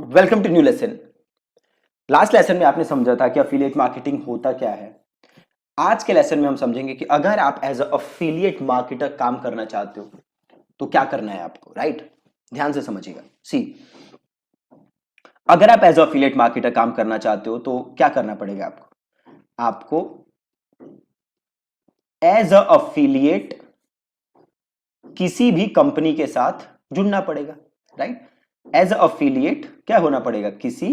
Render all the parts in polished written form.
Welcome to new lesson. Last lesson में आपने समझा था कि अफिलिएट मार्केटिंग होता क्या है। आज के लेसन में हम समझेंगे कि अगर आप एज अ अफिलिएट मार्केटर काम करना चाहते हो तो क्या करना है आपको। राइट, ध्यान से समझिएगा। सी, अगर आप एज अ अफिलिएट मार्केटर काम करना चाहते हो तो क्या करना पड़ेगा आपको एज अ अफिलिएट किसी भी कंपनी के साथ जुड़ना पड़ेगा। राइट, एज अ अफिलिएट क्या होना पड़ेगा, किसी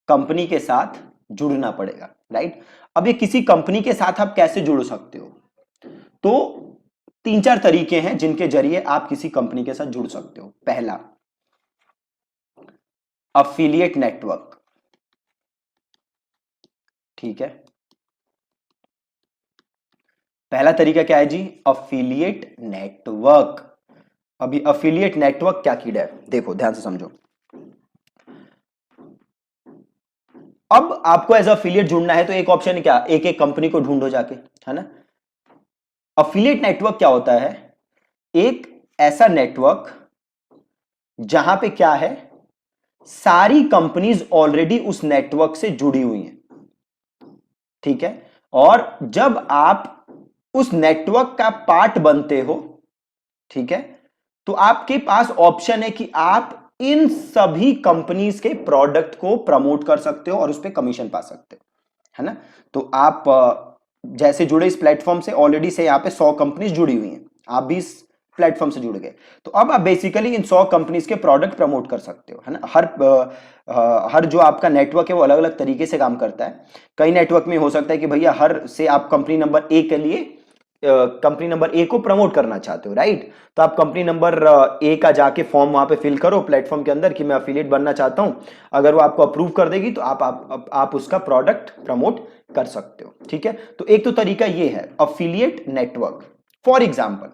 कंपनी के साथ जुड़ना पड़ेगा। राइट, अब ये किसी कंपनी के साथ आप कैसे जुड़ सकते हो, तो तीन चार तरीके हैं जिनके जरिए आप किसी कंपनी के साथ जुड़ सकते हो। पहला, अफिलिएट नेटवर्क। ठीक है, पहला तरीका क्या है जी, अफिलिएट नेटवर्क। अभी अफिलिएट नेटवर्क क्या कीड़ा है, देखो ध्यान से समझो। अब आपको एज अफिलिएट जुड़ना है तो एक ऑप्शन है क्या, एक एक कंपनी को ढूंढो जाके, है ना। अफिलिएट नेटवर्क क्या होता है, एक ऐसा नेटवर्क जहां पे क्या है, सारी कंपनीज ऑलरेडी उस नेटवर्क से जुड़ी हुई हैं। ठीक है, और जब आप उस नेटवर्क का पार्ट बनते हो, ठीक है, तो आपके पास ऑप्शन है कि आप इन सभी कंपनीज के प्रोडक्ट को प्रमोट कर सकते हो और उस पर कमीशन पा सकते हो, है ना। तो आप जैसे जुड़े इस प्लेटफॉर्म से, ऑलरेडी से यहाँ पे 100 कंपनीज जुड़ी हुई हैं, आप भी इस प्लेटफॉर्म से जुड़ गए, तो अब आप बेसिकली इन 100 कंपनीज के प्रोडक्ट प्रमोट कर सकते हो, है ना। हर जो आपका नेटवर्क है वो अलग अलग तरीके से काम करता है। कई नेटवर्क में हो सकता है कि भैया हर से आप कंपनी नंबर ए के लिए कंपनी नंबर ए को प्रमोट करना चाहते हो, राइट। तो आप कंपनी नंबर ए का जाके फॉर्म वहां पे फिल करो प्लेटफॉर्म के अंदर कि मैं अफिलिएट बनना चाहता हूं। अगर वो आपको अप्रूव कर देगी तो आप उसका प्रोडक्ट प्रमोट कर सकते हो। ठीक है, तो एक तो तरीका ये है अफिलिएट नेटवर्क। फॉर एग्जाम्पल,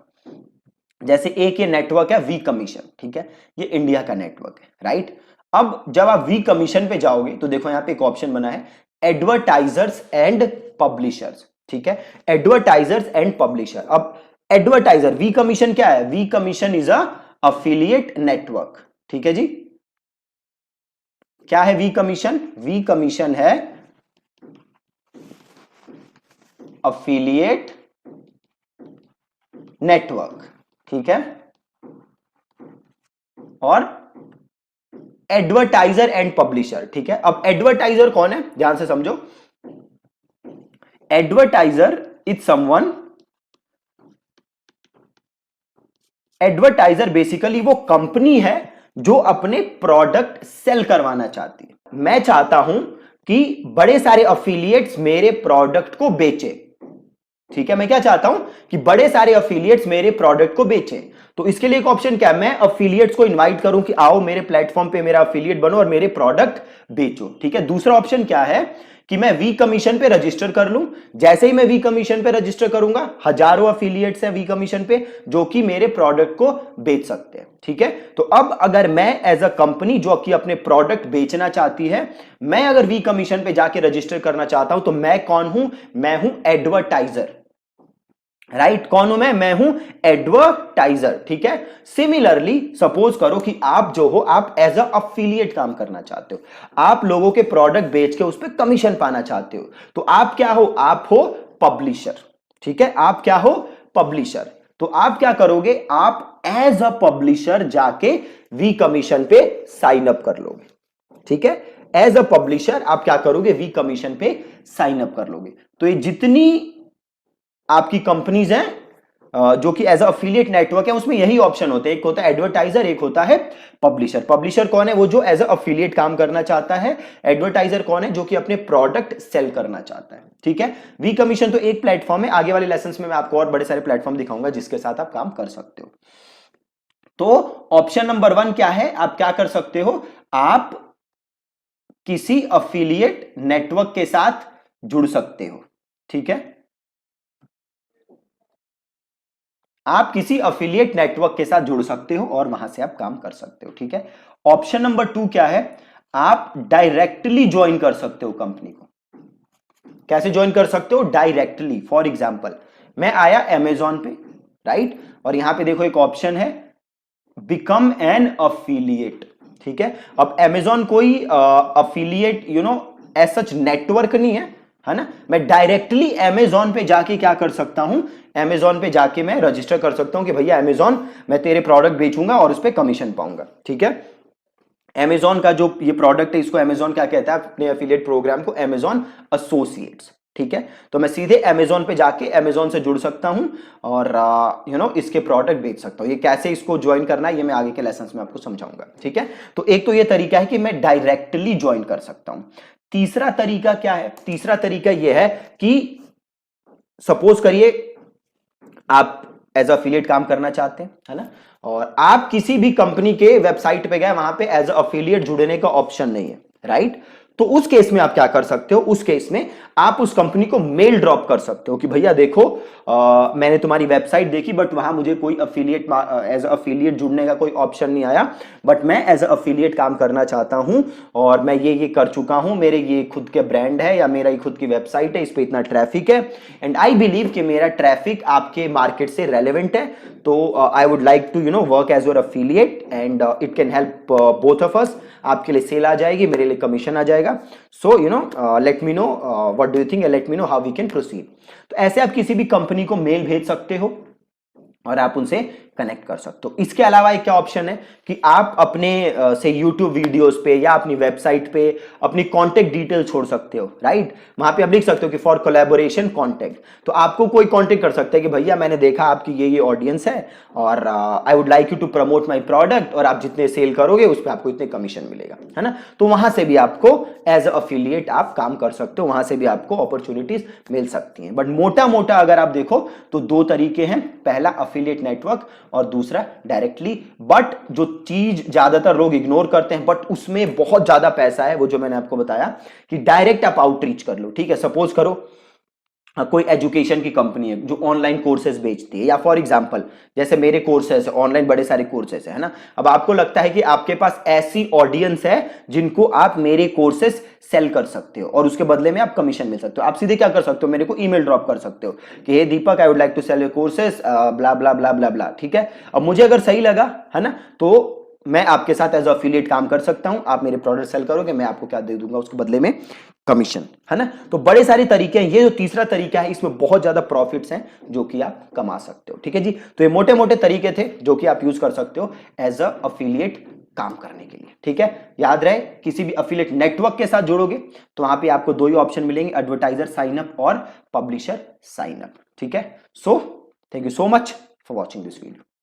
जैसे एक ये नेटवर्क है वी कमीशन, ठीक है, ये इंडिया का नेटवर्क है, राइट। अब जब आप वी कमीशन पे जाओगे तो देखो यहां पे एक ऑप्शन बना है, एडवर्टाइजर्स एंड पब्लिशर्स। ठीक है, एडवर्टाइजर्स एंड पब्लिशर। अब एडवर्टाइजर, वी कमीशन क्या है, वी कमीशन इज अ अफिलिएट नेटवर्क। ठीक है जी, क्या है वी कमीशन, वी कमीशन है अफिलिएट नेटवर्क। ठीक है, और एडवर्टाइजर एंड पब्लिशर। ठीक है, अब एडवर्टाइजर कौन है, ध्यान से समझो। Advertiser is someone, advertiser basically वो कंपनी है जो अपने प्रोडक्ट सेल करवाना चाहती है। मैं चाहता हूं कि बड़े सारे अफिलिएट्स मेरे प्रोडक्ट को बेचे। ठीक है, मैं क्या चाहता हूं कि बड़े सारे अफिलिएट्स मेरे प्रोडक्ट को बेचें। तो इसके लिए एक ऑप्शन क्या है, मैं अफिलिएट्स को इनवाइट करूं कि आओ मेरे प्लेटफॉर्म पे मेरा अफिलिएट बनो और मेरे प्रोडक्ट बेचो। ठीक है, दूसरा ऑप्शन क्या है कि मैं वी कमीशन पे रजिस्टर कर लूं। जैसे ही मैं वी कमीशन पे रजिस्टर करूंगा, हजारों अफिलिएट्स हैं वी कमीशन पे जो कि मेरे प्रोडक्ट को बेच सकते हैं। ठीक है, तो अब अगर मैं एज अ कंपनी जो कि अपने प्रोडक्ट बेचना चाहती है, मैं अगर वी कमीशन पे जाके रजिस्टर करना चाहता हूं तो मैं कौन हूं, मैं हूं एडवर्टाइजर। राइट, कौन हूं मैं हूं एडवर्टाइजर। ठीक है, सिमिलरली सपोज करो कि आप जो हो, आप एज अ अफिलिएट काम करना चाहते हो, आप लोगों के प्रोडक्ट बेच के उस पर कमीशन पाना चाहते हो, तो आप क्या हो, आप हो पब्लिशर। ठीक है, आप क्या हो, पब्लिशर। तो आप क्या करोगे, आप एज अ पब्लिशर जाके वी कमीशन पे साइन अप कर लोगे। ठीक है, एज अ पब्लिशर आप क्या करोगे, वी कमीशन पे साइन अप कर लोगे। तो ये जितनी आपकी कंपनीज हैं जो कि एज अफिलिएट नेटवर्क है, उसमें यही ऑप्शन होते हैं, एक होता है एडवर्टाइजर, एक होता है पब्लिशर। पब्लिशर कौन है, वो जो एज अफिलिएट काम करना चाहता है। एडवर्टाइजर कौन है, जो कि अपने प्रोडक्ट सेल करना चाहता है। ठीक है, वी कमीशन तो एक प्लेटफॉर्म है, आगे वाले लेसंस में मैं आपको और बड़े सारे प्लेटफॉर्म दिखाऊंगा जिसके साथ आप काम कर सकते हो। तो ऑप्शन नंबर 1 क्या है, आप क्या कर सकते हो, आप किसी अफिलिएट नेटवर्क के साथ जुड़ सकते हो। ठीक है, आप किसी अफिलिएट नेटवर्क के साथ जुड़ सकते हो और वहां से आप काम कर सकते हो। ठीक है, ऑप्शन नंबर 2 क्या है, आप डायरेक्टली ज्वाइन कर सकते हो कंपनी को। कैसे ज्वाइन कर सकते हो, डायरेक्टली। फॉर एग्जांपल, मैं आया अमेजॉन पे, राइट, और यहां पे देखो एक ऑप्शन है बिकम एन अफिलिएट। ठीक है। अब Amazon कोई अफिलिएट एज सच नेटवर्क नहीं है ना। मैं डायरेक्टली Amazon पे जाके क्या कर सकता हूं, Amazon पे जाके मैं रजिस्टर कर सकता हूं कि भैया Amazon मैं तेरे प्रोडक्ट बेचूंगा और उस पर कमीशन पाऊंगा, ठीक है। Amazon का जो ये प्रोडक्ट है इसको Amazon क्या कहता है अपने एफिलिएट प्रोग्राम को, Amazon एसोसिएट्स, ठीक है। तो मैं सीधे Amazon पे जाके Amazon से जुड़ सकता हूं और इसके प्रोडक्ट बेच सकता हूं। ये कैसे इसको ज्वाइन करना है ये मैं आगे के लेसन में आपको समझाऊंगा, ठीक है। तो एक तो ये तरीका है कि मैं डायरेक्टली ज्वाइन कर सकता हूं। तीसरा तरीका क्या है, तीसरा तरीका यह है कि सपोज करिए आप एज अफिलिएट काम करना चाहते हैं, है ना, और आप किसी भी कंपनी के वेबसाइट पे गए, वहां पे एज अफिलिएट जुड़ने का ऑप्शन नहीं है, राइट। तो उस केस में आप क्या कर सकते हो, उस केस में आप उस कंपनी को मेल ड्रॉप कर सकते हो कि भैया देखो मैंने तुम्हारी वेबसाइट देखी बट वहां मुझे कोई अफिलिएट एज अफिलिएट जुड़ने का कोई ऑप्शन नहीं आया, बट मैं एज अफिलिएट काम करना चाहता हूं और मैं ये कर चुका हूं, मेरे ये खुद के ब्रांड है या मेरा ये खुद की वेबसाइट है, इस पे इतना ट्रैफिक है एंड आई बिलीव कि मेरा ट्रैफिक आपके मार्केट से रेलेवेंट है, तो I would like to work as your affiliate and it can help both of us. आपके लिए सेल आ जाएगी, मेरे लिए कमीशन आ जाएगा। So let me know what do you think, let me know how we can proceed. तो ऐसे आप किसी भी कंपनी को मेल भेज सकते हो और आप उनसे कनेक्ट कर सकते हो। इसके अलावा एक क्या ऑप्शन है कि आप अपने से YouTube वीडियोस पे या अपनी वेबसाइट पे अपनी कांटेक्ट डिटेल छोड़ सकते हो, राइट। वहां पे आप लिख सकते हो कि फॉर कोलैबोरेशन कांटेक्ट, तो आपको कोई कांटेक्ट कर सकता है कि भैया मैंने देखा आपकी ये ऑडियंस है और I would like you to promote my product और आप जितने सेल करोगे उस पर आपको इतने कमीशन मिलेगा, है ना। तो वहां से भी आपको एज अफिलिएट आप काम कर सकते हो, वहां से भी आपको अपॉर्चुनिटीज मिल सकती हैं। बट मोटा मोटा अगर आप देखो तो दो तरीके हैं, पहला अफिलिएट नेटवर्क और दूसरा डायरेक्टली। बट जो चीज ज्यादातर लोग इग्नोर करते हैं बट उसमें बहुत ज्यादा पैसा है, वो जो मैंने आपको बताया कि डायरेक्ट आप आउटरीच कर लो, ठीक है। सपोज करो कोई एजुकेशन की कंपनी है जो ऑनलाइन कोर्सेज बेचती है, या फॉर एग्जांपल जैसे मेरे कोर्सेज ऑनलाइन बड़े सारे कोर्सेज है ना। अब आपको लगता है कि आपके पास ऐसी ऑडियंस है जिनको आप मेरे कोर्सेज सेल कर सकते हो और उसके बदले में आप कमीशन मिल सकते हो। आप सीधे क्या कर सकते हो, मेरे को ईमेल ड्रॉप कर सकते हो कि hey Deepak I would like to sell your courses blah blah blah blah blah, ठीक है। अब मुझे अगर सही लगा, है ना, तो मैं आपके साथ एज अफिलिएट काम कर सकता हूं, आप मेरे प्रोडक्ट सेल करोगे, मैं आपको क्या दे दूंगा उसके बदले में, कमीशन, है ना। तो बड़े सारे तरीके हैं। ये जो तीसरा तरीका है इसमें बहुत ज्यादा प्रॉफिट्स हैं जो कि आप कमा सकते हो, ठीक है जी। तो ये मोटे मोटे तरीके थे जो कि आप यूज कर सकते हो एज अ अफिलिएट काम करने के लिए, ठीक है। याद रहे किसी भी अफिलिएट नेटवर्क के साथ जुड़ोगे तो वहां पे आपको दो ही ऑप्शन मिलेंगे, एडवर्टाइजर साइन अप और पब्लिशर साइन अप, ठीक है। So thank you so much for watching this video.